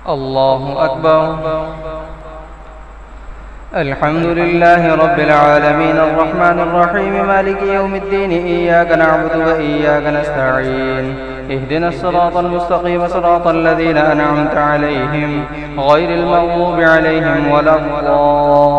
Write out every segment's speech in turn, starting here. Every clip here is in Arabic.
الله أكبر. الحمد لله رب العالمين الرحمن الرحيم مالك يوم الدين إياك نعبد وإياك نستعين اهدنا الصراط المستقيم صراط الذين أنعمت عليهم غير المغضوب عليهم ولا الضالين.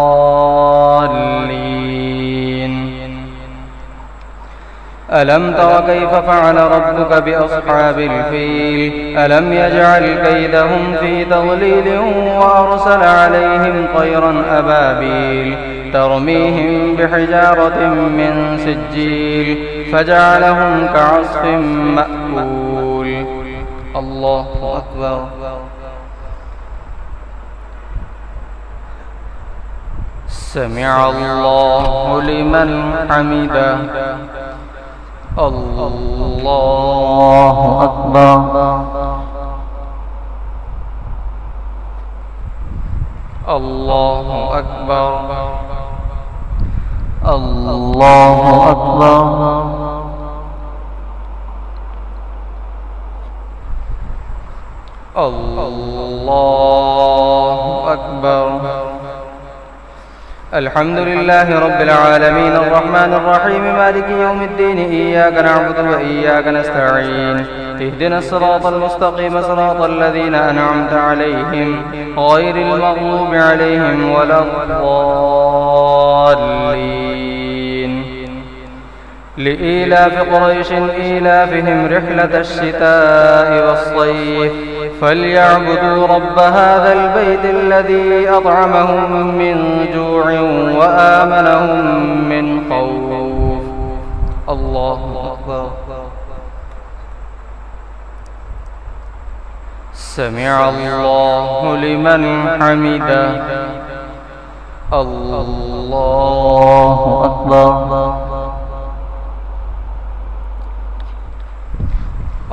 ألم تر كيف فعل ربك بأصحاب الفيل ألم يجعل كيدهم في تضليل وأرسل عليهم طيرا أبابيل ترميهم بحجارة من سجيل فجعلهم كعصف مأكول. الله أكبر. سمع الله لمن حمده. الله أكبر. الله أكبر. الله أكبر. الله أكبر. الحمد لله رب العالمين الرحمن الرحيم مالك يوم الدين إياك نعبد وإياك نستعين اهدنا الصراط المستقيم صراط الذين أنعمت عليهم غير المغضوب عليهم ولا الضالين. لإيلاف قريش إيلافهم رحلة الشتاء والصيف فليعبدوا رب هذا البيت الذي أطعمهم من جوع وآمنهم من خوف. الله أكبر. سمع الله لمن حمده. الله أكبر.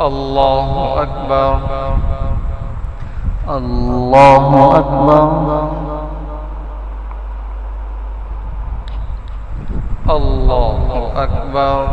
الله أكبر. الله أكبر. الله أكبر.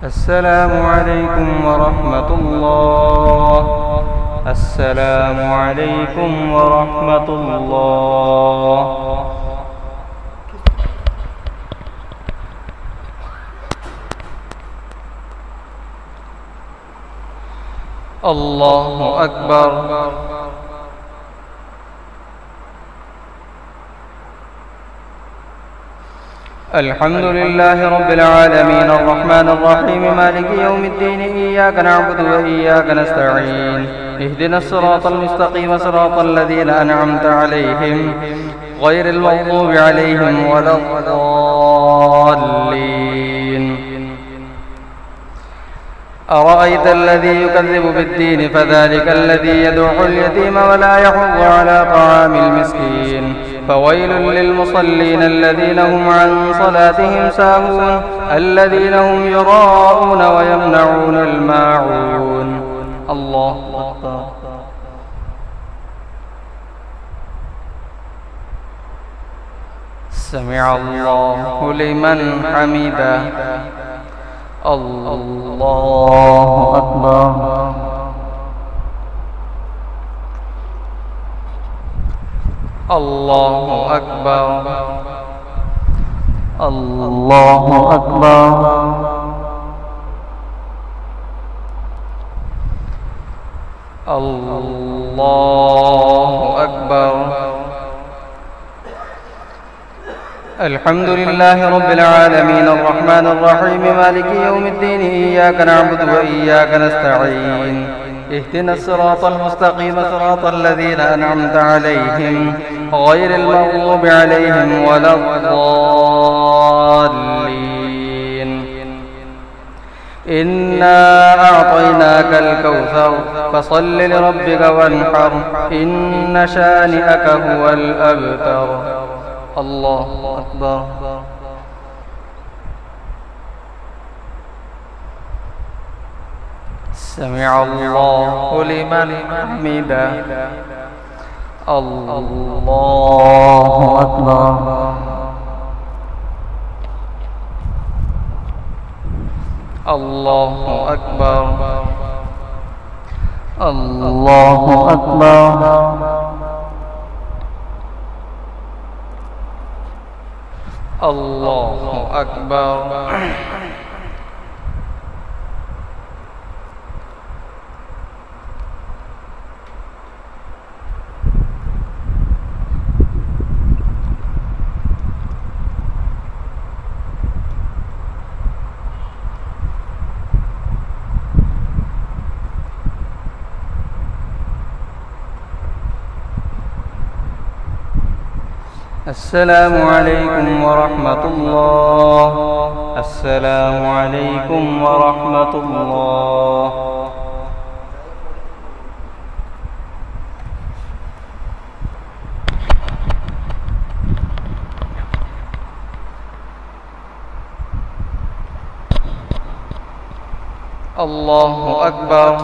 السلام عليكم ورحمة الله. السلام عليكم ورحمة الله. الله أكبر. الحمد لله رب العالمين الرحمن الرحيم مالك يوم الدين إياك نعبد وإياك نستعين اهدنا الصراط المستقيم صراط الذين أنعمت عليهم غير المغضوب عليهم ولا الضالين. أرأيت الذي يكذب بالدين فذلك الذي يدعو اليتيم ولا يحض على طعام المسكين فويل للمصلين الذين هم عن صلاتهم ساهون الذين هم يراءون ويمنعون الماعون. الله أكبر. سمع الله لمن حمده. الله أكبر. الله أكبر. الله أكبر. الله أكبر. الحمد لله رب العالمين الرحمن الرحيم مالك يوم الدين إياك نعبد وإياك نستعين اهدنا الصراط المستقيم صراط الذين أنعمت عليهم غير المغضوب عليهم ولا الضالين. إنا أعطيناك الكوثر فصل لربك وانحر إن شانئك هو الأبتر. الله أكبر. سمع الله لمن حمده. الله أكبر. الله أكبر. الله أكبر. الله أكبر. السلام عليكم ورحمة الله. السلام عليكم ورحمة الله. الله أكبر.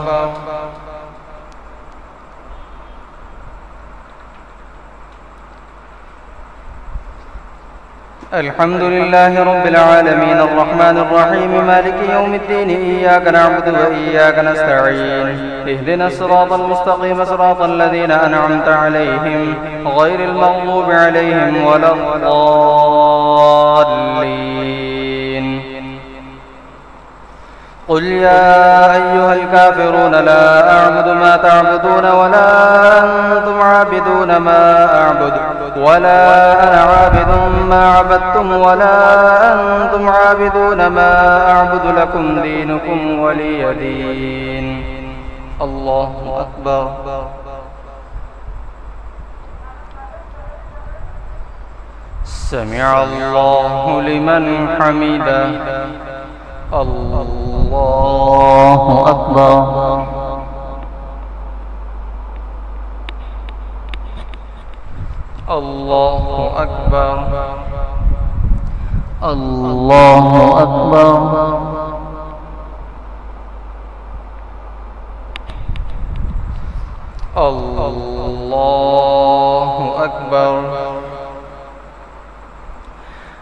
الحمد لله رب العالمين الرحمن الرحيم مالك يوم الدين إياك نعبد وإياك نستعين اهدنا الصراط المستقيم صراط الذين أنعمت عليهم غير المغضوب عليهم ولا الضالين. قل يا أيها الكافرون لا أعبد ما تعبدون ولا أنتم عابدون ما أعبد ولا أنا عابد ما عبدتم ولا أنتم عابدون ما أعبد لكم دينكم ولي دين. الله أكبر. سمع الله لمن حمده. الله أكبر. الله أكبر. الله أكبر. الله أكبر.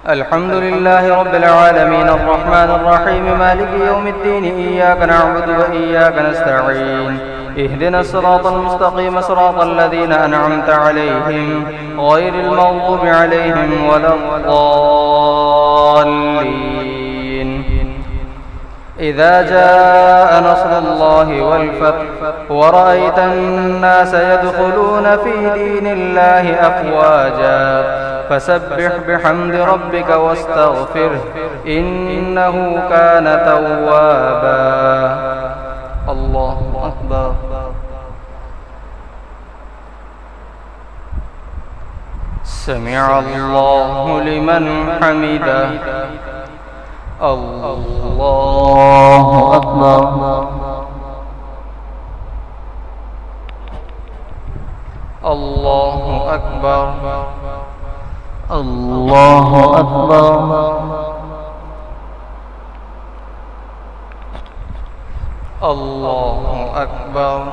الحمد لله رب العالمين الرحمن الرحيم مالك يوم الدين إياك نعبد وإياك نستعين اهدنا الصراط المستقيم صراط الذين أنعمت عليهم غير المغضوب عليهم ولا الضالين. إذا جاء نصر الله والفتح ورأيت الناس يدخلون في دين الله أفواجا فسبح بحمد ربك واستغفره إنه كان توابا. الله أكبر. سمع الله لمن حمده. الله أكبر. الله أكبر. الله أكبر. الله أكبر.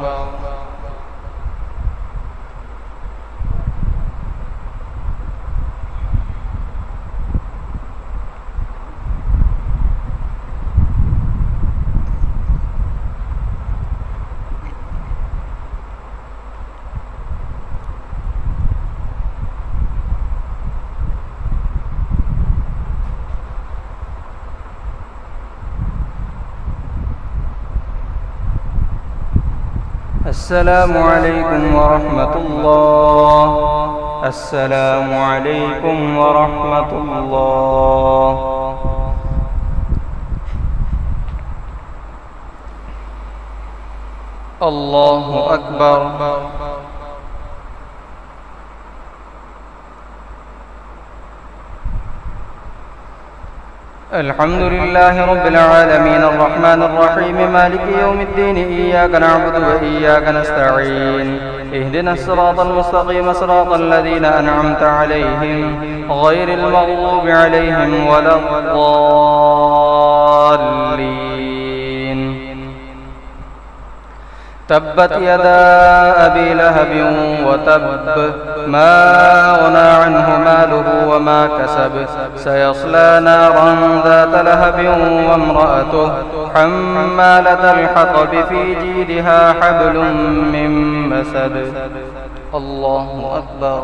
السلام عليكم ورحمة الله. السلام عليكم ورحمة الله. الله أكبر. الحمد لله رب العالمين الرحمن الرحيم مالك يوم الدين إياك نعبد وإياك نستعين اهدنا الصراط المستقيم صراط الذين أنعمت عليهم غير المغضوب عليهم ولا الضالين. تبت يدا أبي لهب وتب ما أغنى عنه ماله وما كسب سيصلى نارا ذات لهب وامرأته حمالة الحطب في جيدها حبل من مسد. الله أكبر.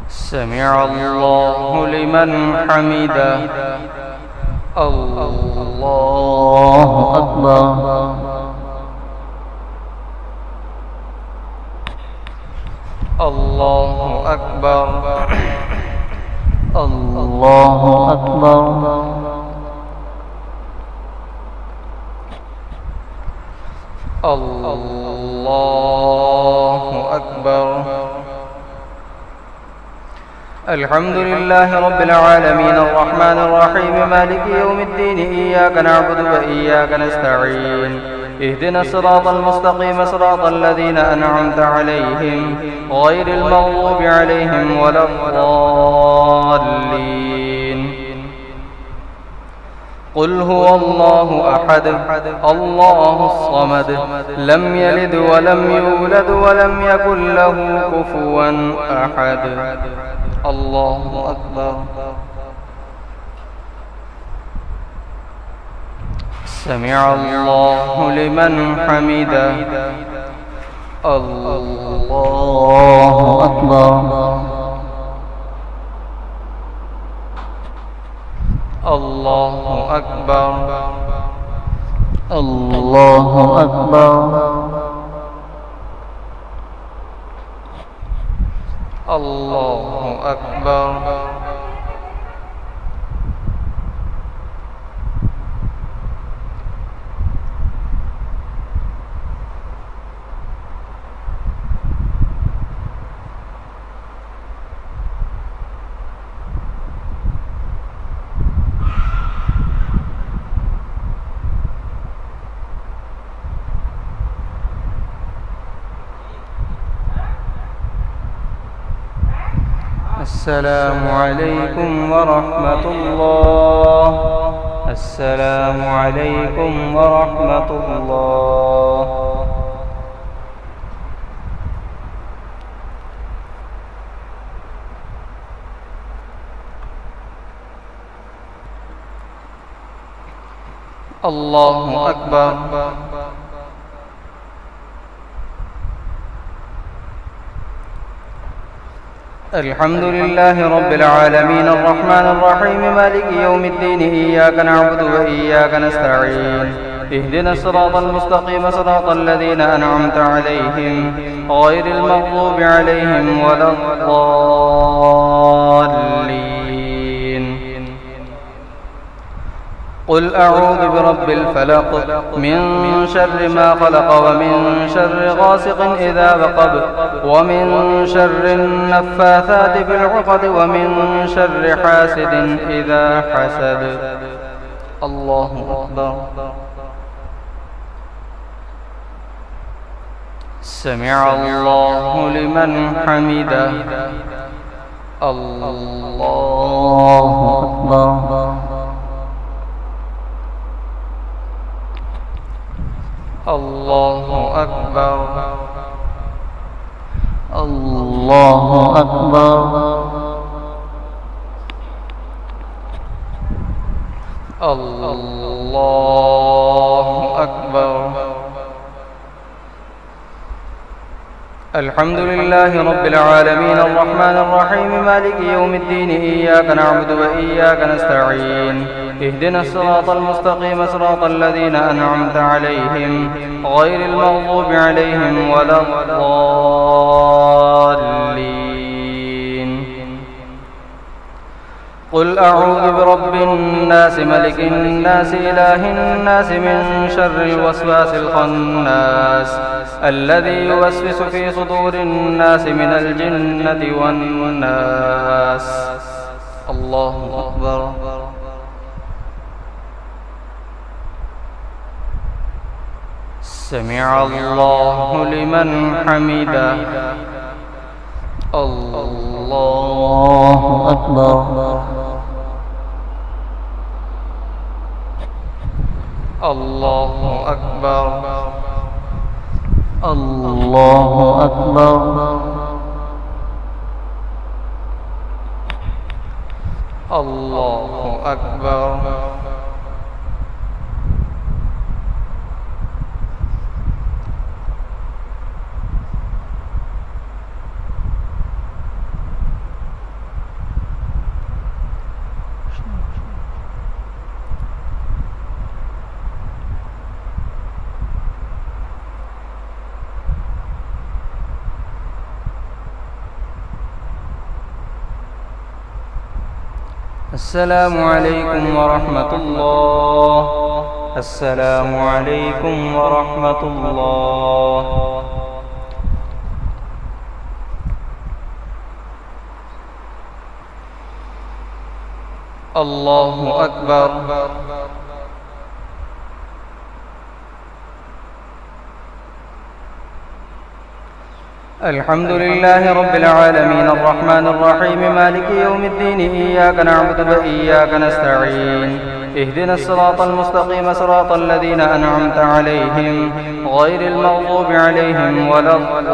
سمع الله لمن حمده. الله أكبر. الله أكبر. الله أكبر. الله أكبر. الحمد لله رب العالمين الرحمن الرحيم مالك يوم الدين إياك نعبد وإياك نستعين اهدنا الصراط المستقيم صراط الذين أنعمت عليهم غير المغضوب عليهم ولا الضالين. قل هو الله أحد الله الصمد لم يلد ولم يولد ولم يكن له كفوا أحد. الله أكبر. سمع الله لمن حمده. الله أكبر. الله أكبر. الله أكبر. الله أكبر. السلام عليكم ورحمة الله. السلام عليكم ورحمة الله. الله أكبر. الحمد لله رب العالمين الرحمن الرحيم مالك يوم الدين إياك نعبد وإياك نستعين اهدنا الصراط المستقيم صراط الذين أنعمت عليهم غير المغضوب عليهم ولا الضالين. قل أعوذ برب الفلق من شر ما خلق ومن شر غاسق إذا وقب ومن شر النفاثات في العقد ومن شر حاسد إذا حسد. الله أكبر. سمع الله لمن حمده. الله أكبر. الله أكبر. الله أكبر. الله أكبر. الحمد لله رب العالمين الرحمن الرحيم مالك يوم الدين إياك نعبد وإياك نستعين اهدنا الصراط المستقيم صراط الذين أنعمت عليهم غير المغضوب عليهم ولا الضالين. قل أعوذ برب الناس ملك الناس إله الناس من شر الوسواس الخناس الذي يوسوس في صدور الناس من الجنة والناس. الله أكبر. سمع الله لمن حمده. الله أكبر. الله أكبر. الله أكبر. الله أكبر. السلام عليكم ورحمة الله. السلام عليكم ورحمة الله. الله أكبر. الحمد لله رب العالمين الرحمن الرحيم مالك يوم الدين إياك نعبد وإياك نستعين اهدنا الصراط المستقيم صراط الذين أنعمت عليهم غير المغضوب عليهم ولا الضالين.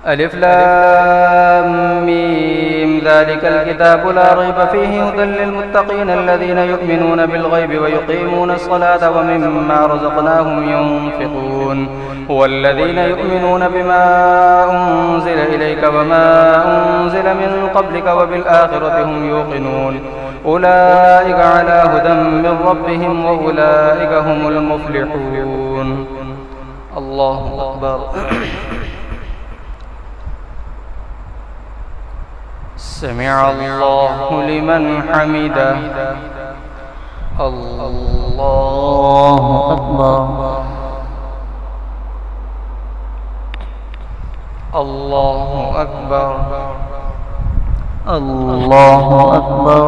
ألف لام ميم ذلك الكتاب لا ريب فيه هدى للمتقين الذين يؤمنون بالغيب ويقيمون الصلاة ومما رزقناهم ينفقون والذين يؤمنون بما أنزل إليك وما أنزل من قبلك وبالآخرة هم يوقنون أولئك على هدى من ربهم وأولئك هم المفلحون. الله أكبر. سمع الله لمن حمده. الله أكبر. الله أكبر. الله أكبر.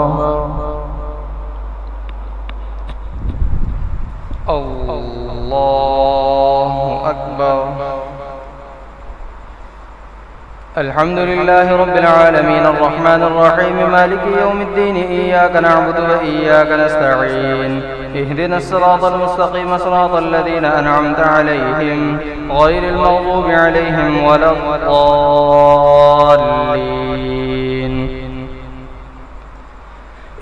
الله أكبر. الحمد لله رب العالمين الرحمن الرحيم مالك يوم الدين إياك نعبد وإياك نستعين اهدنا الصراط المستقيم صراط الذين أنعمت عليهم غير المغضوب عليهم ولا الضالين.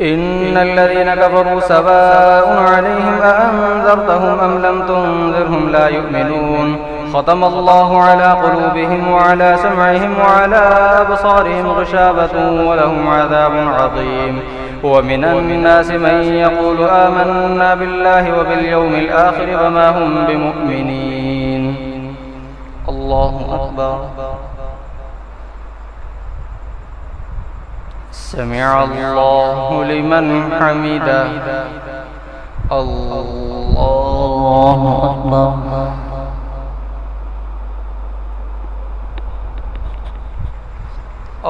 إن الذين كفروا سواء عليهم أأنذرتهم أم لم تنذرهم لا يؤمنون ختم الله على قلوبهم وعلى سمعهم وعلى أبصارهم غشاوة ولهم عذاب عظيم. ومن الناس من يقول آمنا بالله وباليوم الآخر وما هم بمؤمنين. الله أكبر. سمع الله لمن حمده. الله أكبر.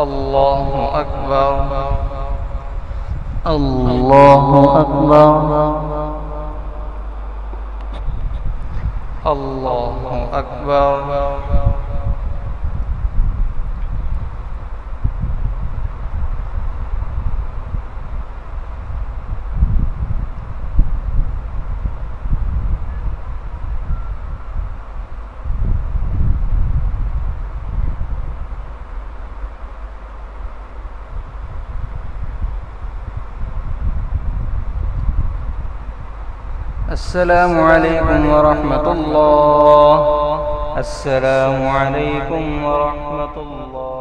الله أكبر. الله أكبر. الله أكبر. السلام عليكم ورحمة الله. السلام عليكم ورحمة الله.